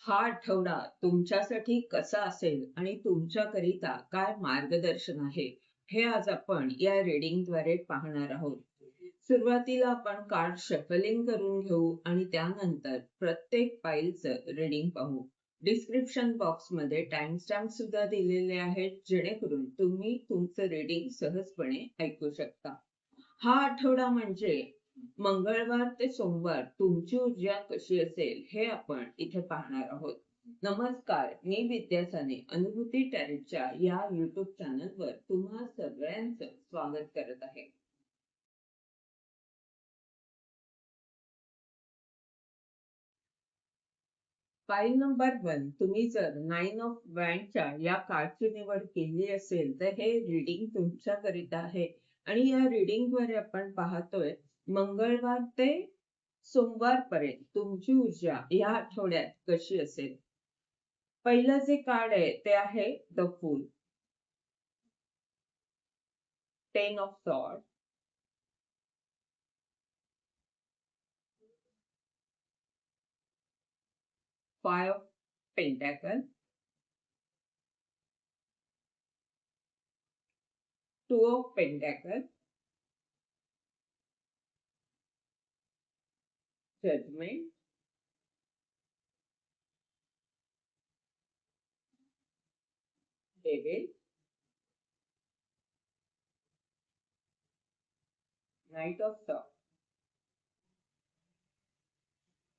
हा आठवडा तुमच्यासाठी कसा असेल आणि तुमच्याकरिता काय मार्गदर्शन आहे, हे आज आपण या रीडिंगद्वारे पाहणार आहोत. सुरुवातीला आपण कार्ड शफलिंग करून घेऊ आणि त्यानंतर प्रत्येक पाईलचं रीडिंग पाहू. डिस्क्रिप्शन बॉक्समध्ये टाइमस्टॅम्प सुद्धा दिलेले आहेत, जेणेकरून तुम्ही तुमचं रीडिंग सहजपणे ऐकू शकता. हा आठवडा म्हणजे मंगळवार ते सोमवार तुमची ऊर्जा कशी असेल हे आपण इथे पाहणार आहोत. नमस्कार, मी विद्या साने अनुभूती टॅरेटच्या या युट्यूब चॅनलवर तुम्हा सगळ्यांचं स्वागत करत आहे. फाईल नंबर 1, तुम्ही जर 9 ऑफ वँडच्या या कार्डची निवड केली असेल तर हे रीडिंग तुमच्याकरिता आहे. आणि या रीडिंगद्वारे आपण पाहतोय मंगळवार ते सोमवार पर्यंत तुमची ऊर्जा या आठवड्यात कशी असेल. पहिलं जे कार्ड आहे ते आहे the fool, 10 of sword, 5 of pentacle, 2 of pentacle, judgement, devil, knight of sword.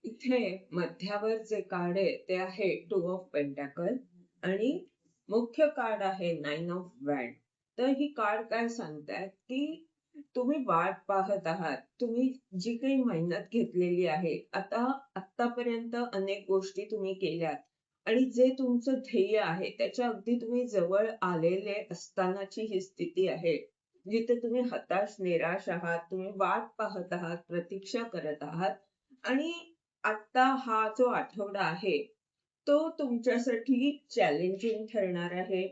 इथे मध्यावर जे कार्ड आहे ते आहे 2 ऑफ पेंटॅकल आणि मुख्य कार्ड आहे 9 ऑफ वँड. तर ही कार्ड काय सांगतात की तुम्ही वाट पाहत आहात, तुम्ही जी काही मेहनत घेतलेली आहे, आतापर्यंत अनेक गोष्टी तुम्ही केल्यात आणि जे तुमचं ध्येय आहे त्याच्या अगदी तुम्ही जवळ आलेले असतानाची ही स्थिती आहे, जिथे तुम्ही हताश निराश आहात, तुम्ही वाट पाहत आहात, प्रतीक्षा करत आहात. आणि आता हा जो आठवडा आहे तो तुमच्यासाठी चॅलेंजिंग ठरणार आहे.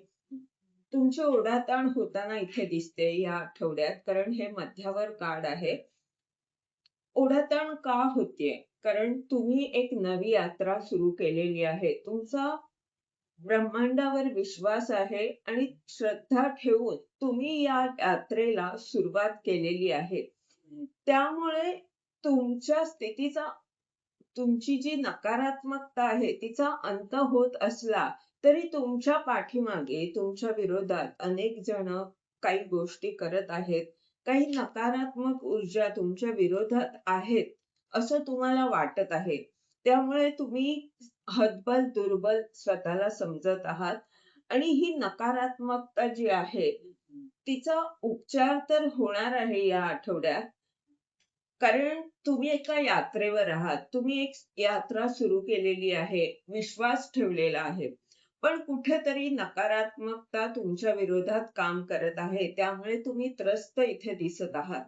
तुमची ओढाताण होताना इथे दिसते या आठवड्यात, कारण हे मध्यावर कार्ड आहे. ओढाताण का होतीये? कारण तुम्ही एक नवी यात्रा सुरू केलेली आहे. तुमचा ब्रह्मांडावर विश्वास आहे आणि श्रद्धा ठेवून तुम्ही या यात्रेला सुरुवात केलेली आहे. त्यामुळे तुमच्या स्थितीचा, तुमची जी नकारात्मकता आहे तिचा अंत होत असला तरी तुमच्या पाठीमागे, तुमच्या विरोधात अनेक जण काही गोष्टी करत आहेत. काही नकारात्मक ऊर्जा तुमच्या विरोधात आहेत असं तुम्हाला वाटत आहे. त्यामुळे तुम्ही हतबल दुर्बल स्वतःला समजत आहात आणि ही नकारात्मकता जी आहे तिचा उपचार तर होणार आहे या आठवड्यात. कारण तुम्ही एका यात्रेवर आहात. तुम्ही एक यात्रा सुरू केलेली आहे, विश्वास ठेवलेला आहे. पण कुठेतरी नकारात्मकता तुमच्या विरोधात काम करत आहे. त्यामुळे तुम्ही त्रस्त इथे दिसत आहात.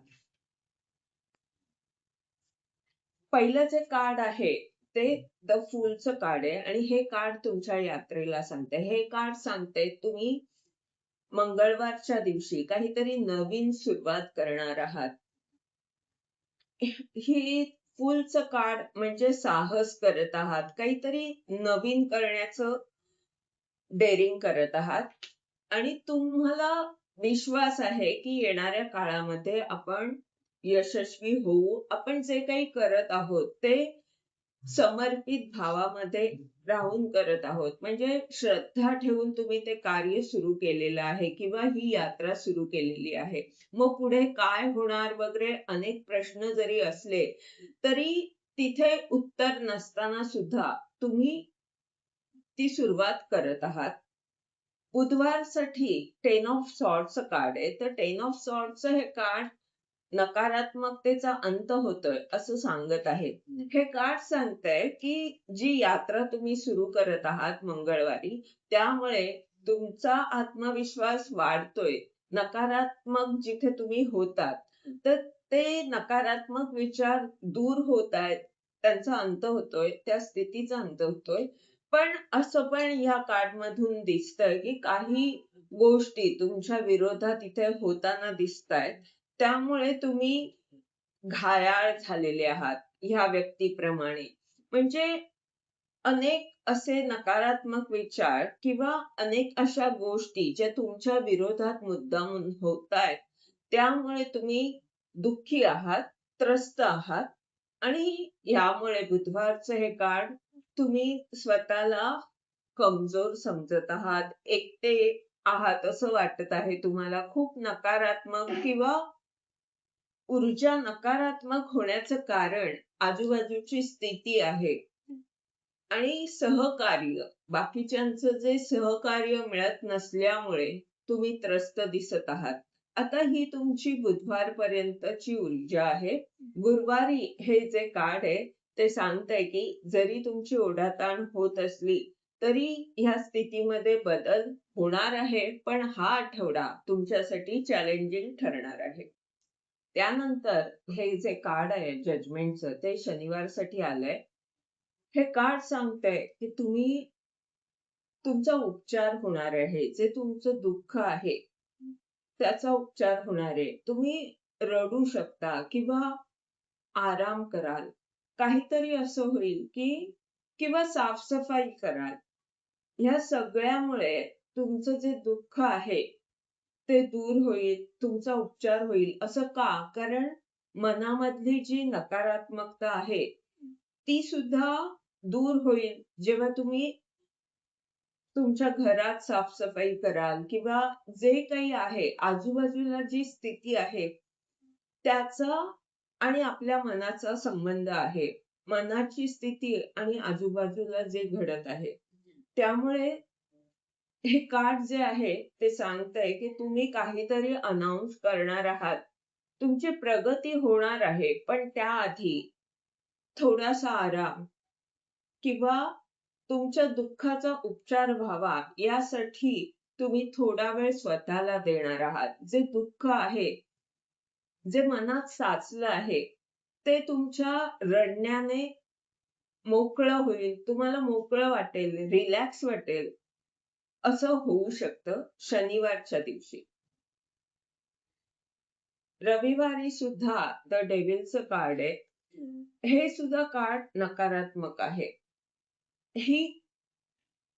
पहिलं जे कार्ड आहे ते द फूलचं कार्ड आहे आणि हे कार्ड तुमच्या यात्रेला सांगते. हे कार्ड सांगते तुम्ही मंगळवारच्या दिवशी काहीतरी नवीन सुरुवात करणार आहात. ही फुलचं कार्ड म्हणजे साहस करत आहात, काहीतरी नवीन करण्याचं डेअरिंग करत आहात आणि तुम्हाला विश्वास आहे की येणाऱ्या काळामध्ये आपण यशस्वी होऊ. आपण जे काही करत आहोत ते समर्पित भावामध्ये राहून करत आहोत. म्हणजे श्रद्धा ठेवून तुम्ही ते कार्य सुरू केलेलं आहे किंवा ही यात्रा सुरू केलेली आहे. मग पुढे काय होणार वगैरे अनेक प्रश्न जरी असले तरी तिथे उत्तर नसताना सुद्धा तुम्ही ती सुरुवात करत आहात. बुधवारसाठी 10 ऑफ सॉर्डचं कार्ड आहे. तर 10 ऑफ सॉर्डचं हे कार्ड नकारात्मकतेचा अंत होतोय असं सांगत आहे. हे कार्ड सांगतंय की जी यात्रा तुम्ही सुरू करत आहात मंगळवारी, त्यामुळे तुमचा आत्मविश्वास वाढतोय. नकारात्मक जिथे तुम्ही होतात, तर ते नकारात्मक विचार दूर होत आहेत. त्यांचा अंत होतोय, त्या स्थितीचा अंत होतोय. पण असं पण या कार्डमधून दिसतंय की काही गोष्टी तुमच्या विरोधात इथे होताना दिसतायत. त्यामुळे तुम्ही घायाळ झालेले आहात ह्या व्यक्तीप्रमाणे. म्हणजे अनेक असे नकारात्मक विचार किंवा अनेक अशा गोष्टी ज्या तुमच्या विरोधात मुद्दामून होतायत, त्यामुळे तुम्ही दुःखी आहात, त्रस्त आहात आणि यामुळे बुधवारचं हे कार्ड तुम्ही स्वतःला कमजोर समजत आहात, एकटे आहात असं वाटत आहे तुम्हाला. खूप नकारात्मक किंवा ऊर्जा नकारात्मक होण्याचं कारण आजूबाजूची स्थिती आहे आणि सहकार्य. बाकीच्यांचं जे सहकार्य मिळत नसल्यामुळे तुम्ही त्रस्त दिसत आहात. आता ही तुमची बुधवारपर्यंतची ऊर्जा आहे. गुरुवारी हे जे कार्ड आहे ते सांगतंय की जरी तुमची ओढाताण होत असली तरी ह्या स्थितीमध्ये बदल होणार आहे, पण हा आठवडा तुमच्यासाठी चॅलेंजिंग ठरणार आहे. त्यानंतर हे जे कार्ड आहे जजमेंटचं ते शनिवारसाठी आलंय. हे कार्ड सांगतंय की तुमचा उपचार होणार आहे. जे तुमचं दुःख आहे त्याचा उपचार होणार आहे. तुम्ही रडू शकता किंवा आराम कराल. काहीतरी असं होईल की किंवा साफसफाई कराल. ह्या सगळ्यामुळे तुमचं जे दुःख आहे ते दूर होईल, तुमचा उपचार होईल. असं का? कारण मनामधली जी नकारात्मकता आहे ती सुद्धा दूर होईल जेव्हा तुम्ही तुमच्या घरात साफसफाई कराल किंवा जे काही आहे आजूबाजूला जी स्थिती आहे त्याचा आणि आपल्या मनाचा संबंध आहे. मनाची स्थिती आणि आजूबाजूला जे घडत आहे. त्यामुळे हे कार्ड जे आहे ते सांगतंय की तुम्ही काहीतरी अनाउन्स करणार आहात. तुमची प्रगती होणार आहे, पण त्याआधी थोडासा आराम किंवा तुमच्या दुःखाचा उपचार व्हावा यासाठी तुम्ही थोडा वेळ स्वतःला देणार आहात. जे दुःख आहे, जे मनात साचलं आहे, ते तुमच्या रडण्याने मोकळं होईल. तुम्हाला मोकळं वाटेल, रिलॅक्स वाटेल. असं होऊ शकतं शनिवारच्या दिवशी. रविवारी सुद्धा द डेव्हिलचं कार्ड आहे. हे सुद्धा कार्ड नकारात्मक आहे. ही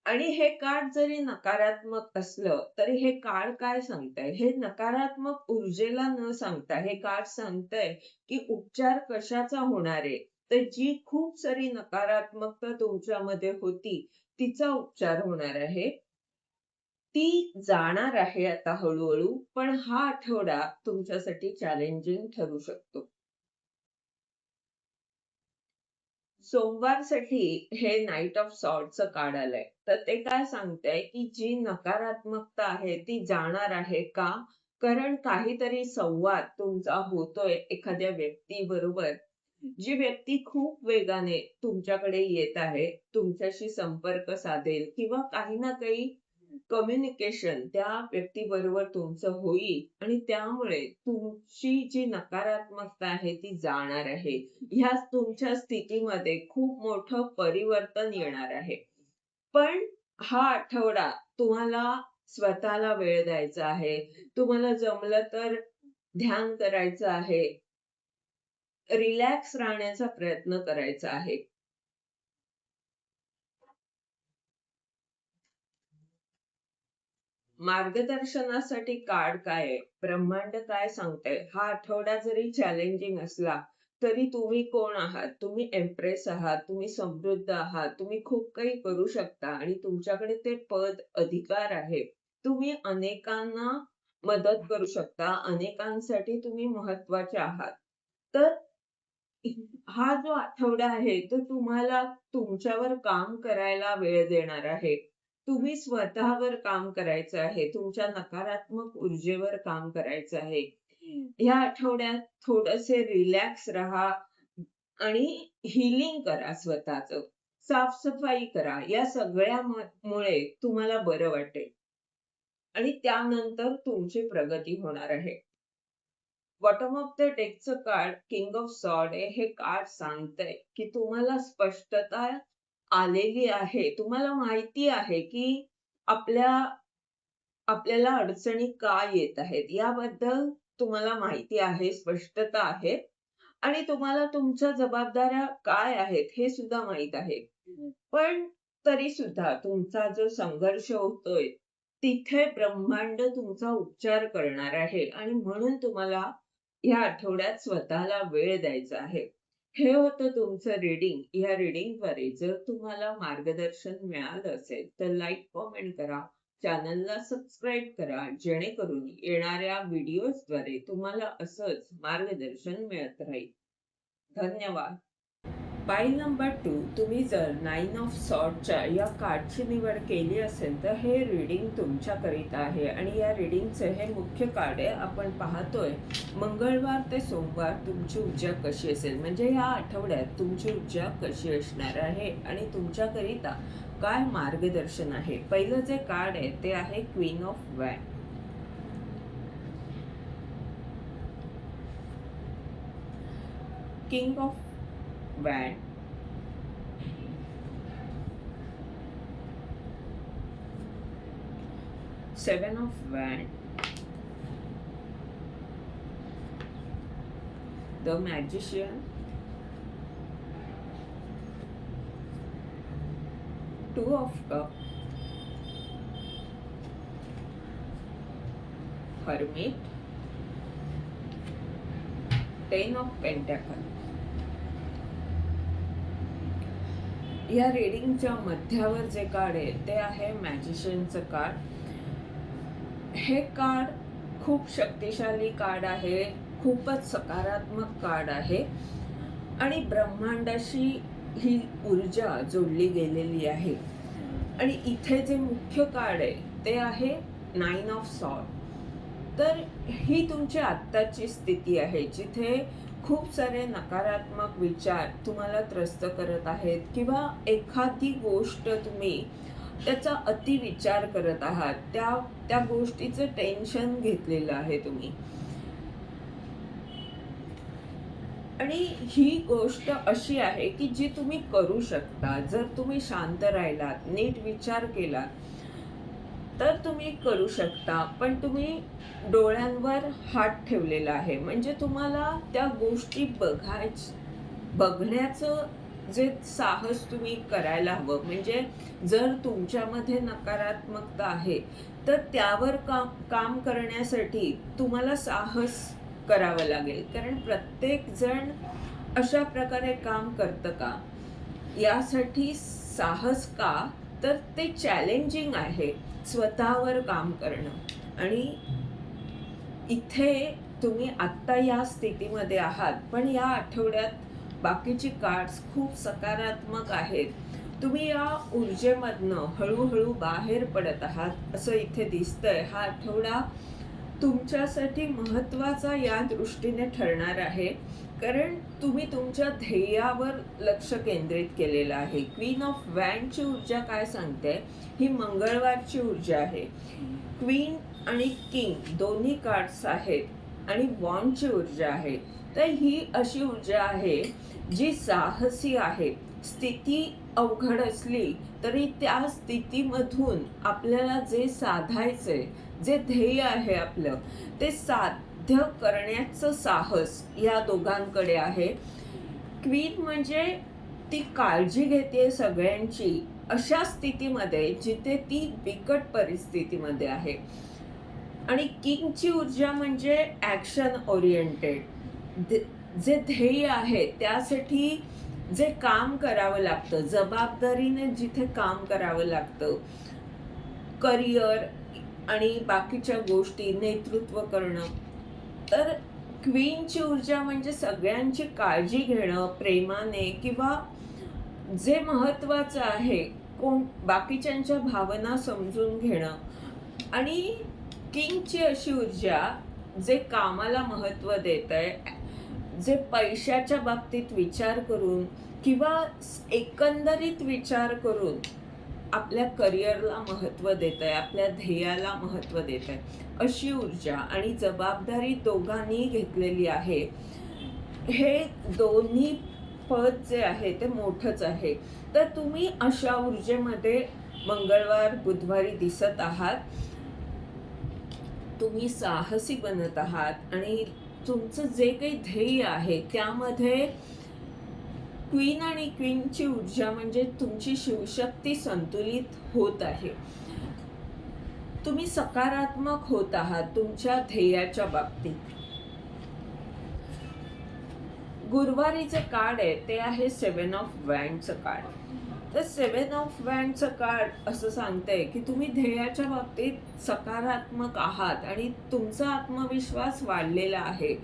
आणि हे कार्ड जरी नकारात्मक असलं तरी हे कार्ड काय सांगतंय? हे नकारात्मक ऊर्जेला न सांगता हे कार्ड सांगतंय की उपचार कशाचा होणार आहे? तर जी खूप सारी नकारात्मकता तुमच्यामध्ये होती तिचा उपचार होणार आहे. ती जाणार आहे आता हळू-हळू, पण हा आठवडा तुमच्यासाठी चॅलेंजिंग ठरू शकतो. सोमवारसाठी हे नाईट ऑफ सॉर्ड्सचं कार्ड आलंय. तर ते काय सांगतंय की जी नकारात्मकता आहे ती जाणार आहे. का? कारण काहीतरी संवाद तुमचा होतोय एखाद्या व्यक्तीबरोबर. जी व्यक्ती खूप वेगाने तुमच्याकडे येत आहे, तुमच्याशी संपर्क साधेल किंवा काही ना काही कम्युनिकेशन त्या व्यक्तीबरोबर तुमचं होईल आणि त्यामुळे तुमची जी नकारात्मकता आहे ती जाणार आहे. ह्या तुमच्या स्थितीमध्ये खूप मोठं परिवर्तन येणार आहे. पण हा आठवडा तुम्हाला स्वतःला वेळ द्यायचा आहे. तुम्हाला जमलं तर ध्यान करायचं आहे. रिलॅक्स राहण्याचा प्रयत्न करायचा आहे. मार्गदर्शनासाठी कार्ड काय आहे? ब्रह्मांड काय सांगतंय? हा आठवडा जरी चॅलेंजिंग असला, तरी तुम्ही कोण आहात? तुम्ही एम्प्रेस आहात, तुम्ही समृद्ध आहात, तुम्ही खूप काही करू शकता आणि तुमच्याकडे ते पद, अधिकार आहे. तुम्ही अनेकांना मदत करू शकता, अनेकांसाठी तुम्ही महत्त्वाचे आहात. तर हा जो आठवडा आहे, तो तुम्हाला तुमच्यावर काम करायला वेळ देणार आहे. तुम्ही स्वतःवर काम करायचं आहे. तुमच्या नकारात्मक ऊर्जेवर काम करायचं आहे. या आठवड्यात थोडेसे रिलॅक्स राहा आणि हीलिंग करा स्वतःचं. साफ-सफाई करा. या सगळ्या मुळे तुम्हाला बरं वाटेल आणि त्यानंतर तुमची प्रगती होणार आहे. बॉटम ऑफ द डेकचं कार्ड किंग ऑफ सॉर्ड आहे. हे कार्ड सांगतंय की तुम्हाला स्पष्टता आलेली आहे. तुम्हाला माहिती आहे की आपल्या आपल्याला अडचणी का येत आहेत याबद्दल तुम्हाला माहिती आहे, स्पष्टता आहे आणि तुम्हाला तुमच्या जबाबदाऱ्या काय आहेत हे सुद्धा माहीत आहे. पण तरी सुद्धा तुमचा जो संघर्ष होतोय तिथे ब्रह्मांड तुमचा उपचार करणार आहे आणि म्हणून तुम्हाला या आठवड्यात स्वतःला वेळ द्यायचा आहे. हे होतं तुमचं रीडिंग. या रीडिंगद्वारे जर तुम्हाला मार्गदर्शन मिळालं असेल तर लाईक, कॉमेंट करा. चॅनलला सबस्क्राईब करा जेणेकरून येणाऱ्या व्हिडिओजद्वारे तुम्हाला असंच मार्गदर्शन मिळत राहील. धन्यवाद. पाईल नंबर 2, तुम्ही जर 9 ऑफ सॉर्टच्या या कार्डची निवड केली असेल तर हे रीडिंग तुमच्याकरिता आहे आणि या रीडिंगचं हे मुख्य कार्ड आहे. आपण पाहतोय मंगळवार ते सोमवार तुमची ऊर्जा कशी असेल, म्हणजे या आठवड्यात तुमची ऊर्जा कशी असणार आहे आणि तुमच्याकरिता काय मार्गदर्शन आहे. पहिलं जे कार्ड आहे ते आहे queen of wand. King of wand, seven of wand, the magician, two of cup, hermit, 10 of pentacle. या रीडिंगच्या मध्यावर जे कार्ड आहे ते आहे मॅजिशियनचं कार्ड. हे कार्ड खूप शक्तिशाली कार्ड आहे, खूपच सकारात्मक कार्ड आहे आणि ब्रह्मांडाशी ही ऊर्जा जोडली गेलेली आहे. आणि इथे जे मुख्य कार्ड आहे ते आहे 9 ऑफ सॉर्ड. तर ही तुमची आत्ताची स्थिती आहे जिथे खूप सारे नकारात्मक विचार तुम्हाला त्रस्त करत आहेत किंवा एखादी गोष्ट तुम्ही त्याचा अतिविचार करत आहात, त्या गोष्टीचं टेन्शन घेतलेलं आहे तुम्ही. आणि ही गोष्ट अशी आहे की जी तुम्ही करू शकता. जर तुम्ही शांत राहिलात, नीट विचार केला तर तुम्ही करू शकता. पण तुम्ही डोळ्यांवर हात ठेवलेला आहे, म्हणजे तुम्हाला त्या गोष्टी बघण्याचं जे साहस तुम्ही करायला हवं. म्हणजे जर तुमच्यामध्ये नकारात्मकता आहे तर त्यावर काम करण्यासाठी तुम्हाला साहस करावं लागेल. कारण प्रत्येक जण अशा प्रकारे काम करतं का, यासाठी साहस का, तर ते चॅलेंजिंग आहे स्वतःवर काम करणं. आणि इथे तुम्ही आत्ता या स्थितीमध्ये आहात, पण या आठवड्यात बाकीची कार्ड्स खूप सकारात्मक आहेत. तुम्ही या ऊर्जेमधनं हळूहळू बाहेर पडत आहात असं इथे दिसतंय. हा आठवडा तुमच्यासाठी महत्त्वाचा या दृष्टीने ठरणार आहे कारण तुम्ही तुमच्या ध्येयावर लक्ष केंद्रित केलेलं आहे. क्वीन ऑफ वॅनची ऊर्जा काय सांगते, ही मंगळवारची ऊर्जा आहे. क्वीन आणि किंग दोन्ही कार्ड्स आहेत आणि वॉन्डची ऊर्जा आहे. तर ही अशी ऊर्जा आहे जी साहसी आहे. स्थिती अवघड असली तरी त्या स्थितीमधून आपल्याला जे साधायचंय, जे ध्येय आहे आपलं, ते साध्य करण्याचं साहस या दोघांकडे आहे. क्वीन म्हणजे ती काळजी घेते सगळ्यांची अशा स्थितीमध्ये जिथे ती बिकट परिस्थितीमध्ये आहे. आणि किंगची ऊर्जा म्हणजे ॲक्शन ओरिएंटेड, जे ध्येय आहे त्यासाठी जे काम करावं लागतं, जबाबदारीने जिथे काम करावं लागतं, करिअर आणि बाकीच्या गोष्टी, नेतृत्व करणं. तर क्वीनची ऊर्जा म्हणजे सगळ्यांची काळजी घेणं प्रेमाने, किंवा जे महत्त्वाचं आहे बाकीच्यांच्या भावना समजून घेणं. आणि किंगची अशी ऊर्जा जे कामाला महत्त्व देत आहे, जे पैशाच्या बाबतीत विचार करून किंवा एकंदरीत विचार करून आपल्या करिअरला महत्त्व देत आहे, आपल्या ध्येयाला महत्त्व देत आहे, अशी ऊर्जा आणि जबाबदारी दोघांनी घेतलेली आहे. हे दोन्ही पद जे आहे ते मोठंच आहे. तर तुम्ही अशा ऊर्जेमध्ये मंगळवार बुधवारी दिसत आहात. तुम्ही साहसी बनत आहात आणि तुमचं जे काही ध्येय आहे त्यामध्ये क्वीन आणि क्वीनची ऊर्जा म्हणजे तुमची शिवशक्ती संतुलित होत आहे. तुम्ही सकारात्मक होत आहात तुमच्या ध्येयाच्या बाबतीत. गुरुवारीचे कार्ड आहे ते आहे 7 ऑफ वँडचं कार्ड. तर 7 ऑफ वँडचं कार्ड असं सांगतंय की तुम्ही ध्येयाच्या बाबतीत सकारात्मक आहात आणि तुमचा आत्मविश्वास वाढलेला आहे.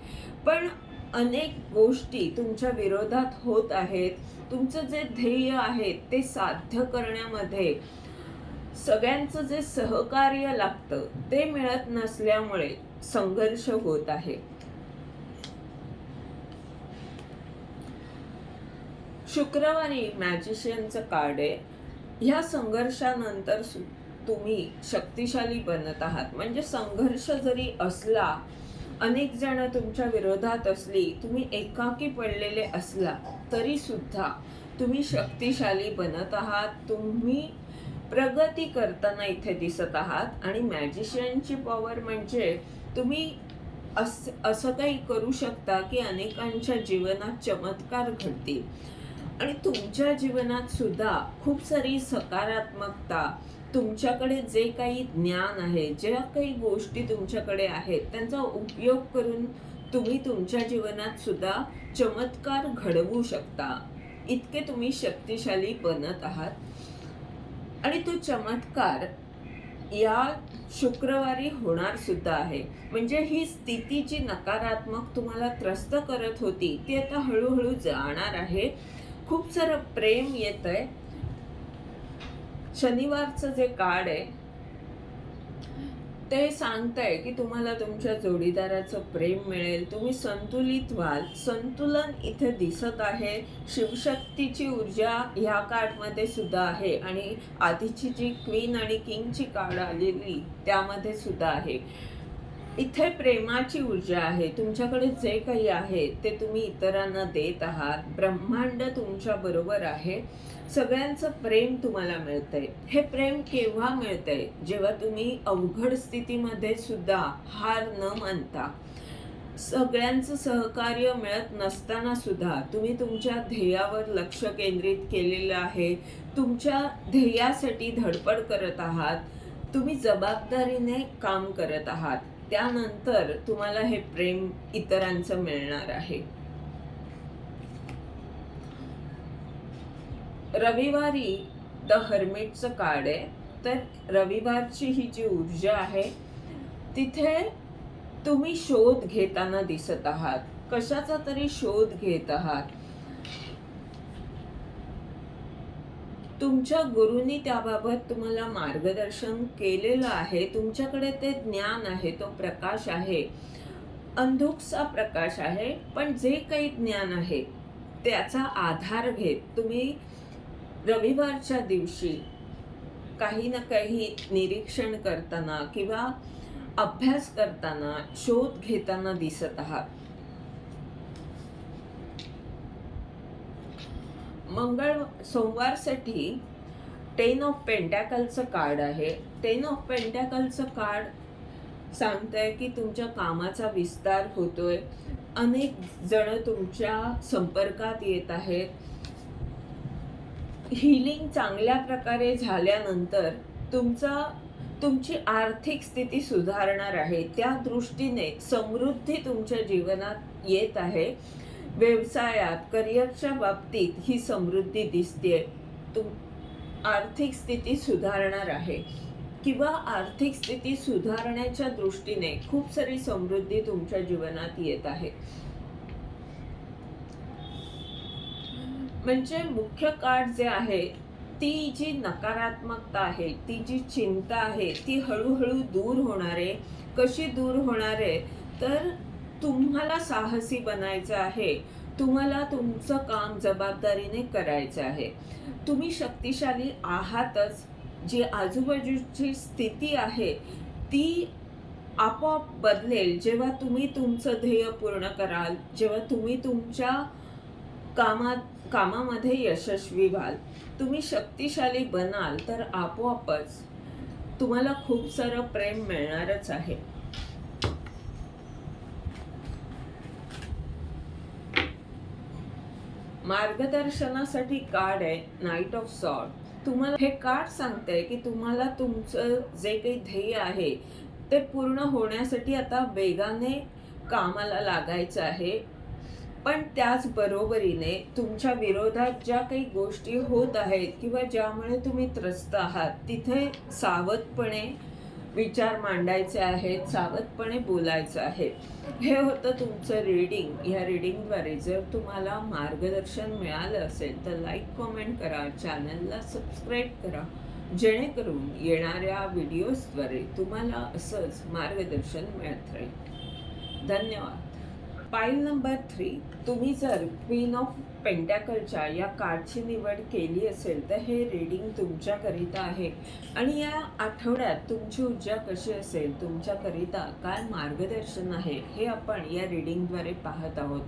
पण अनेक गोष्टी तुमच्या विरोधात होत आहेत. तुमचं जे ध्येय आहे ते साध्य करण्यामध्ये सगळ्यांचं जे सहकार्य लागतं ते मिळत नसल्यामुळे संघर्ष होत आहे. शुक्रवारी मॅजिशियनचं कार्ड आहे. ह्या संघर्षानंतर तुम्ही शक्तिशाली बनत आहात. म्हणजे संघर्ष जरी असला, अनेक जण तुमच्या विरोधात असली, तुम्ही एकाकी पडलेले असला तरी सुद्धा तुम्ही शक्तिशाली बनत आहात. तुम्ही प्रगती करताना इथे दिसत आहात. आणि मॅजिशियनची पॉवर म्हणजे तुम्ही असं काही करू शकता की अनेकांच्या जीवनात चमत्कार घडतील. आणि तुमच्या जीवनात सुद्धा खूप सारी सकारात्मकता, तुमच्याकडे जे काही ज्ञान आहे, ज्या काही गोष्टी तुमच्याकडे आहेत त्यांचा उपयोग करून तुम्ही तुमच्या जीवनात सुद्धा चमत्कार घडवू शकता. इतके तुम्ही शक्तिशाली बनत आहात. आणि तो चमत्कार या शुक्रवारी होणार सुद्धा आहे. म्हणजे ही स्थिती जी नकारात्मक तुम्हाला त्रस्त करत होती ती आता हळूहळू जाणार आहे. खूप सारं प्रेम येत आहे. शनिवारचं जे कार्ड आहे ते सांगतंय की तुम्हाला तुमच्या जोडीदाराचं प्रेम मिळेल. तुम्ही संतुलित व्हाल. संतुलन इथे दिसत आहे. शिवशक्तीची ऊर्जा ह्या कार्डमध्ये सुद्धा आहे. आणि आधीची जी क्वीन आणि किंगची कार्ड आलेली त्यामध्ये सुद्धा आहे. इथे प्रेमाची ऊर्जा आहे. तुमच्याकडे जे काही आहे ते तुम्ही इतरांना देत आहात. ब्रह्मांड तुमच्या बरोबर आहे. सगळ्यांचं प्रेम तुम्हाला मिळतंय. हे प्रेम केव्हा मिळतंय? जेव्हा तुम्ही अवघड स्थितीमध्ये सुद्धा हार न मानता, सगळ्यांचं सहकार्य मिळत नसताना सुद्धा तुम्ही तुमच्या ध्येयावर लक्ष केंद्रित केलेलं आहे. तुमच्या ध्येयासाठी धडपड करत आहात. तुम्ही जबाबदारीने काम करत आहात. त्यानंतर तुम्हाला हे प्रेम इतरांचं मिळणार आहे. रविवारी द हर्मिटचं कार्ड आहे. तर रविवारची ही जी ऊर्जा आहे तिथे तुम्ही शोध घेताना दिसत आहात. कशाचा तरी शोध घेत आहात. तुमच्या गुरुनी त्याबाबत तुम्हाला मार्गदर्शन केलेलं आहे. तुमच्याकडे ते ज्ञान आहे, तो प्रकाश आहे, अंधुकसा प्रकाश आहे. पण जे काही ज्ञान आहे त्याचा आधार घेत तुम्ही रविवारच्या दिवशी काही ना काही निरीक्षण करताना किंवा अभ्यास करताना, शोध घेताना दिसत आहात. सोमवारसाठी 10 ऑफ पेंटॅकलचं कार्ड आहे. 10 ऑफ पेंटॅकलचं कार्ड सांगतंय की तुमच्या कामाचा विस्तार होतोय. अनेक जण तुमच्या संपर्कात येत आहेत. हीलिंग चांगल्या प्रकारे झाल्यानंतर तुमची आर्थिक स्थिती सुधारणार आहे. त्या दृष्टीने समृद्धी तुमच्या जीवनात येत आहे. व्यवसायात, करिअरच्या बाबतीत ही समृद्धी दिसते. आर्थिक स्थिती सुधारणार आहे किंवा आर्थिक स्थिती सुधारण्याच्या दृष्टीने खूप सारी समृद्धी तुमच्या जीवनात येत आहे. म्हणजे मुख्य कार्ड जे आहे, ती जी नकारात्मकता आहे, ती जी चिंता आहे ती हळूहळू दूर होणार आहे. कशी दूर होणार आहे? तर तुम्हाला साहसी बनायचं आहे. तुम्हाला तुमचं काम जबाबदारीने करायचं आहे. तुम्ही शक्तिशाली आहातच. जी आजूबाजूची स्थिती आहे ती आपोआप बदलेल जेव्हा तुम्ही तुमचं ध्येय पूर्ण कराल, जेव्हा तुम्ही तुमच्या कामामध्ये यशस्वी व्हाल. तुम्ही शक्तिशाली बनाल तर आपोआपच तुम्हाला खूप सारं प्रेम मिळणारच आहे. मार्गदर्शनासाठी कार्ड आहे नाईट ऑफ सॉर्ड. तुम्हाला हे कार्ड सांगतंय की तुम्हाला तुमचं जे काही ध्येय आहे ते पूर्ण होण्यासाठी आता वेगाने कामाला लागायचं आहे. पण त्याच बरोबरीने तुमच्या विरोधात ज्या काही गोष्टी होत आहेत किंवा ज्यामुळे तुम्ही त्रस्त आहात तिथे सावधपणे विचार मांडायचे आहेत, सावधपणे बोलायचं आहे. हे होतं तुमचं रीडिंग. या रीडिंगद्वारे जर तुम्हाला मार्गदर्शन मिळालं असेल तर लाईक, कमेंट करा, चॅनलला सबस्क्राईब करा, जेणेकरून येणाऱ्या व्हिडिओजद्वारे तुम्हाला असंच मार्गदर्शन मिळत राहील. धन्यवाद. पाईल नंबर 3, तुम्ही जर क्वीन ऑफ पेंटॅकलच्या या कार्डची निवड केली असेल तर हे रीडिंग तुमच्याकरिता आहे. आणि या आठवड्यात तुमची ऊर्जा कशी असेल, तुमच्याकरिता काय मार्गदर्शन आहे हे आपण या रीडिंगद्वारे पाहत आहोत.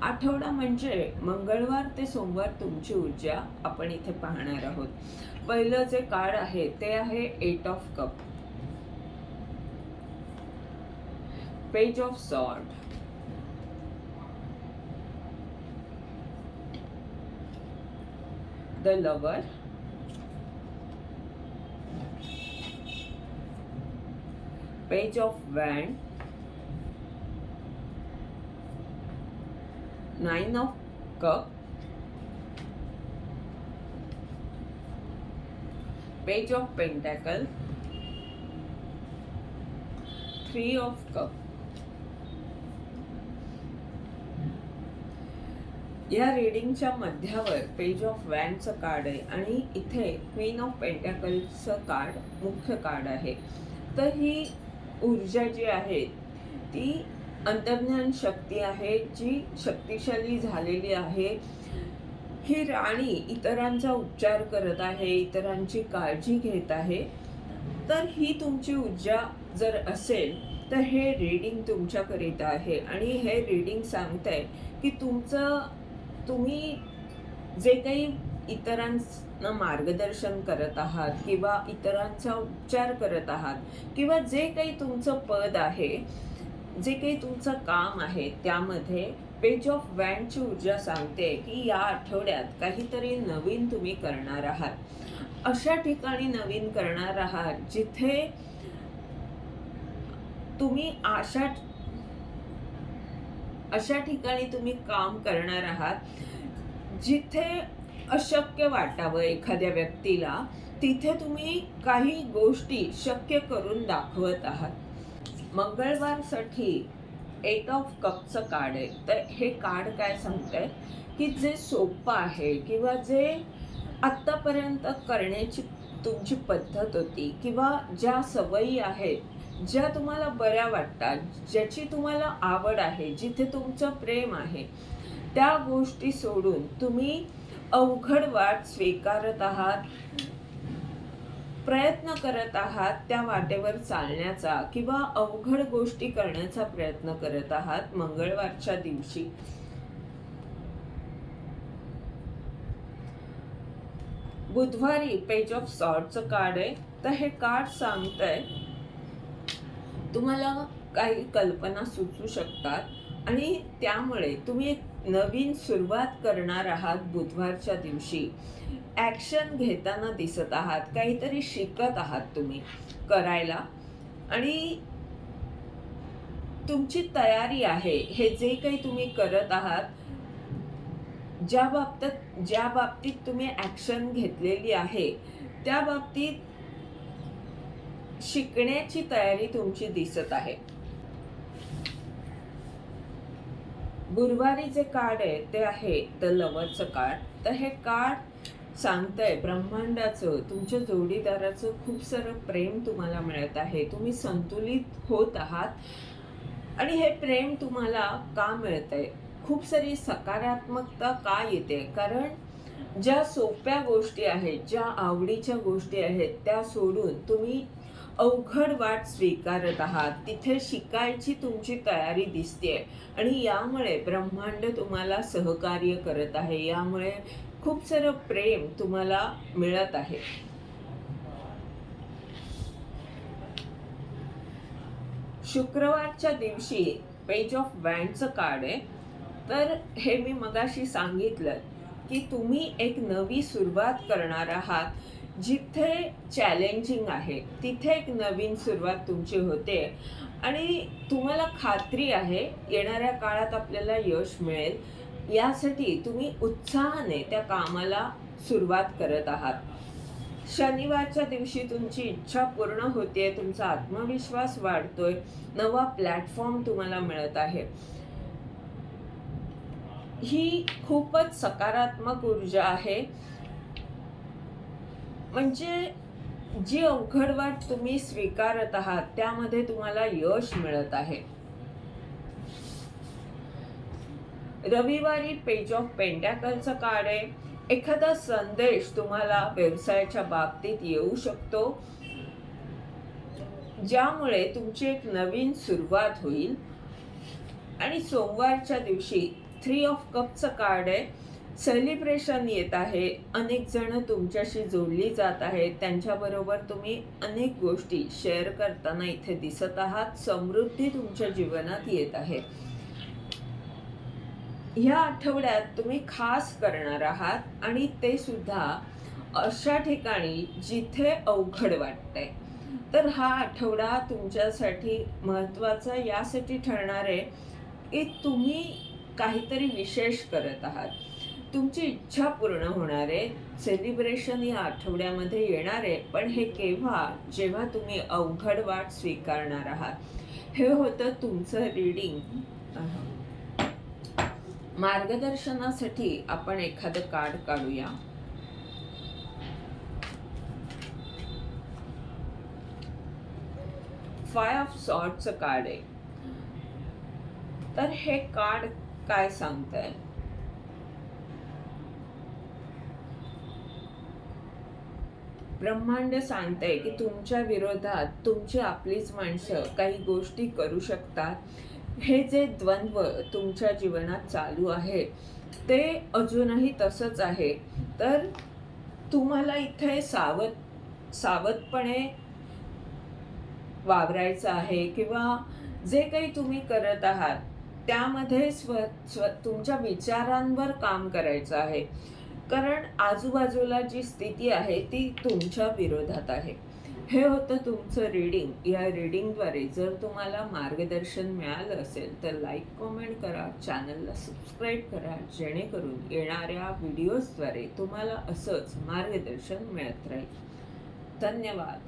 आठवडा म्हणजे मंगळवार ते सोमवार तुमची ऊर्जा आपण इथे पाहणार आहोत. पहिलं जे कार्ड आहे ते आहे 8 of cup, page of sword, the lover, page of wand, 9 of cup, page of pentacle, 3 of cup. या रीडिंगच्या मध्यावर पेज ऑफ वॅन्डचं कार्ड आहे आणि इथे क्वीन ऑफ पेंटॅकलचं कार्ड मुख्य कार्ड आहे. तर ही ऊर्जा जी आहे ती अंतर्ज्ञान शक्ती आहे, जी शक्तिशाली झालेली आहे. ही राणी इतरांचा उपचार करत आहे, इतरांची काळजी घेत आहे. तर ही तुमची ऊर्जा जर असेल तर हे रीडिंग तुमच्याकरिता आहे. आणि हे रीडिंग सांगतंय की तुम्ही जे काही इतरांना मार्गदर्शन करत आहात किंवा इतरांचा उपचार करत आहात किंवा जे काही तुमचं पद आहे, जे काही तुमचं काम आहे, त्यामध्ये पेज ऑफ वॅन्डची ऊर्जा सांगते की या आठवड्यात काहीतरी नवीन तुम्ही करणार आहात. अशा ठिकाणी नवीन करणार आहात जिथे तुम्ही अशा ठिकाणी तुम्ही काम करणार आहात जिथे अशक्य वाटावं एखाद्या व्यक्तीला, तिथे तुम्ही काही गोष्टी शक्य करून दाखवत आहात. मंगळवारसाठी 8 ऑफ कपचं कार्ड आहे. तर हे कार्ड काय सांगतंय की जे सोपं आहे किंवा जे आत्तापर्यंत करण्याची तुमची पद्धत होती किंवा ज्या सवयी आहेत, ज्या तुम्हाला बऱ्या वाटतात, ज्याची तुम्हाला आवड आहे, जिथे तुमचं प्रेम आहे, त्या गोष्टी सोडून तुम्ही अवघड वाट स्वीकारत आहात, प्रयत्न करत आहात त्या वाटेवर चालण्याचा किंवा अवघड गोष्टी करण्याचा प्रयत्न करत आहात मंगळवारच्या दिवशी. बुधवारी पेज ऑफ सॉर्डचं कार्ड आहे. तर हे कार्ड सांगतंय तुम्हाला काही कल्पना सुचू शकतात आणि त्यामुळे तुम्ही एक नवीन सुरुवात करणार आहात. बुधवारच्या दिवशी ॲक्शन घेताना दिसत आहात, काहीतरी शिकत आहात तुम्ही करायला आणि तुमची तयारी आहे. हे जे काही तुम्ही करत आहात, ज्या बाबतीत तुम्ही ॲक्शन घेतलेली आहे त्या बाबतीत शिकण्याची तयारी तुमची दिसत आहे. गुरुवारी जे कार्ड आहे ते आहे द लव्हरचं कार्ड. तर हे कार्ड सांगतंय ब्रह्मांडाचं, तुमच्या जोडीदाराचं खूप सारं प्रेम तुम्हाला मिळत आहे. तुम्ही संतुलित होत आहात आणि हे प्रेम तुम्हाला का मिळतंय, खूप सारी सकारात्मकता का येते, कारण ज्या सोप्या गोष्टी आहेत, ज्या आवडीच्या गोष्टी आहेत, त्या सोडून तुम्ही अवघड वाट स्वीकारत आहात. तिथे शिकायची तुमची तयारी दिसते आणि यामुळे ब्रह्मांड तुम्हाला सहकार्य करत आहे. यामुळे खूप सारं प्रेम तुम्हाला मिळत आहे. शुक्रवारच्या दिवशी पेज ऑफ वॅन्डचं कार्ड आहे. तर हे मी मगाशी सांगितलं की तुम्ही एक नवी सुरुवात करणार आहात. जिथे चॅलेंजिंग आहे तिथे एक नवीन सुरुवात तुमची होते आणि तुम्हाला खात्री आहे येणाऱ्या काळात आपल्याला यश मिळेल. यासाठी तुम्ही उत्साहाने त्या कामाला सुरुवात करत आहात. शनिवारच्या दिवशी तुमची इच्छा पूर्ण होतेय, तुमचा आत्मविश्वास वाढतोय, नवा प्लॅटफॉर्म तुम्हाला मिळत आहे. ही खूपच सकारात्मक ऊर्जा आहे. म्हणजे जी अवघड वाट तुम्ही स्वीकारत आहात त्यामध्ये तुम्हाला यश मिळत आहे. रविवारी पेज ऑफ पेंटॅकलचं कार्ड आहे. एखादा संदेश तुम्हाला व्यवसायाच्या बाबतीत येऊ शकतो, ज्यामुळे तुमची एक नवीन सुरुवात होईल. आणि सोमवारच्या दिवशी 3 ऑफ कपचं कार्ड आहे. सेलिब्रेशन येत आहे. अनेक जण तुमच्याशी जोडली जात आहेत. त्यांच्याबरोबर तुम्ही अनेक गोष्टी शेअर करताना इथे दिसत आहात. समृद्धी तुमच्या जीवनात येत आहे. ह्या आठवड्यात तुम्ही खास करणार आहात आणि ते सुद्धा अशा ठिकाणी जिथे अवघड वाटतंय. तर हा आठवडा तुमच्यासाठी महत्त्वाचा यासाठी ठरणार आहे की तुम्ही काहीतरी विशेष करत आहात. तुमची इच्छा पूर्ण होणार आहे. सेलिब्रेशन या आठवड्यामध्ये येणार आहे, पण हे केव्हा? जेव्हा तुम्ही अवघड वाट स्वीकारणार आहात. हे होतं तुमचं रीडिंग. मार्गदर्शनासाठी आपण एखादं कार्ड काढूया. फाइव ऑफ सॉर्डचं कार्ड आहे. तर हे कार्ड काय सांगतंय? ब्रह्मांड सांगतंय की तुमच्या विरोधात तुमची आपलीच माणसं काही गोष्टी करू शकतात. हे जे द्वंद्व तुमच्या जीवनात चालू आहे ते अजूनही तसंच आहे. तर तुम्हाला इथे सावधपणे वावरायचं आहे किंवा जे काही तुम्ही करत आहात त्यामध्ये तुमच्या विचारांवर काम करायचं आहे. कारण आजूबाजूला जी स्थिती आहे ती तुमच्या विरोधात आहे. हे होतं तुमचं रीडिंग. या रीडिंगद्वारे जर तुम्हाला मार्गदर्शन मिळालं असेल तर लाईक कमेंट करा, चॅनलला सबस्क्राईब करा, जेणेकरून येणाऱ्या व्हिडिओजद्वारे तुम्हाला असंच मार्गदर्शन मिळत राहील. धन्यवाद.